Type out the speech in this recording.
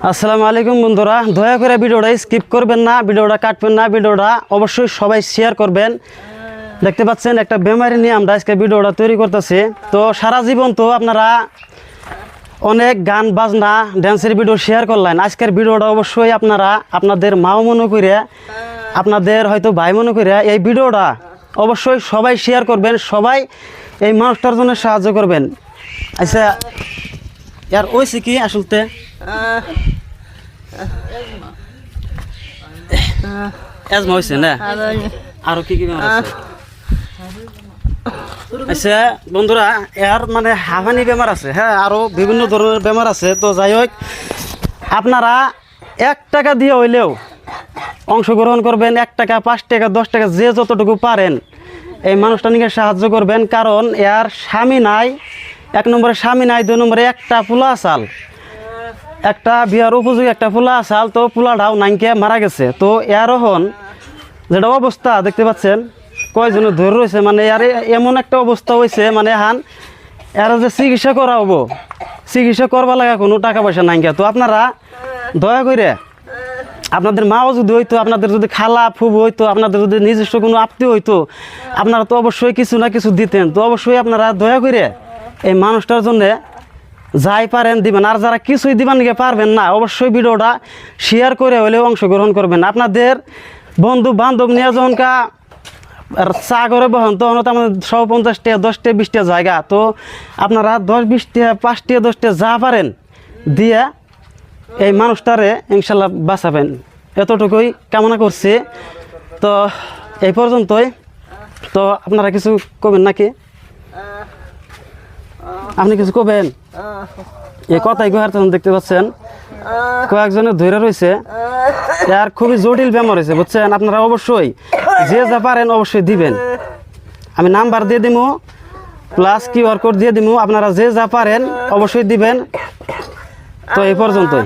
আসসালামু আলাইকুম বন্ধুরা, দয়া করে ভিডিওটা স্কিপ করবেন না, ভিডিওটা কাটবেন না, ভিডিওটা অবশ্যই সবাই শেয়ার করবেন। দেখতে পাচ্ছেন একটা বেমারি নিয়ে আমরা আজকে ভিডিওটা তৈরি করতেছি। তো সারা জীবন তো আপনারা অনেক গান বাজনা ড্যান্সের ভিডিও শেয়ার করলেন। আজকের ভিডিওটা অবশ্যই আপনারা আপনাদের মাও মনে করে, আপনাদের হয়তো ভাই মনে করে এই ভিডিওটা অবশ্যই সবাই শেয়ার করবেন, সবাই এই মানুষটার জন্য সাহায্য করবেন। আচ্ছা ইয়ার ওইসে কি আসলতে এজমা হয়েছে না, আরো কি কি বেমার আছে? আচ্ছা বন্ধুরা, এর মানে হাঁফানি বেমার আছে, হ্যাঁ, আরো বিভিন্ন ধরনের বেমার আছে। তো যাই হোক, আপনারা 1 টাকা দিয়ে হইলেও অংশগ্রহণ করবেন। 1 টাকা, 5 টাকা, 10 টাকা, যে যতটুকু পারেন এই মানুষটা নিয়ে সাহায্য করবেন। কারণ এর স্বামী নাই, 1 নম্বরে স্বামী নাই, 2 নম্বরে একটা পোলা আসাল, একটা বিয়ার উপযোগী একটা পোলা আসাল। তো পোলাটাও নাইকে মারা গেছে। তো এরহন যেটা অবস্থা দেখতে পাচ্ছেন, কয়জনে ধরে রয়েছে, মানে আর এমন একটা অবস্থা হয়েছে, মানে এরা যে চিকিৎসা করা হবো, চিকিৎসা করবা লাগা কোনো টাকা পয়সা নাই। তো আপনারা দয়া করে, আপনাদের মাও যদি হইতো, আপনাদের যদি খালা ফুবু হইতো, আপনাদের যদি নিজস্ব কোনো আত্মীয় হইতো, আপনারা তো অবশ্যই কিছু না কিছু দিতেন। তো অবশ্যই আপনারা দয়া করে এই মানুষটার জন্যে যাই পারেন দিবেন। আর যারা কিছুই দিবেন নিকে পারবেন না, অবশ্যই ভিডিওটা শেয়ার করে হলেও অংশগ্রহণ করবেন। আপনাদের বন্ধু বান্ধব নিয়ে যখন চা করে বহন, তখন তো আমাদের 150 টাকা, 10 টাকা, 20 টাকা জায়গা। তো আপনারা 10, 20 টাকা, 5 টাকা, 10 টাকা যা পারেন দিয়ে এই মানুষটারে ইনশাল্লাহ বাঁচাবেন, এতটুকুই কামনা করছি। তো এই পর্যন্তই। তো আপনারা কিছু কবেন নাকি? আপনি কিছু কবেন? এই কথাই গোহার তখন দেখতে পাচ্ছেন কয়েকজনের ধৈর্য রয়েছে, আর খুবই জটিল বেমার হয়েছে, বুঝছেন? আপনারা অবশ্যই যে যা পারেন অবশ্যই দিবেন। আমি নাম্বার দিয়ে দিব, প্লাস QR কোড দিয়ে দিব, আপনারা যে যা পারেন অবশ্যই দিবেন। তো এই পর্যন্তই।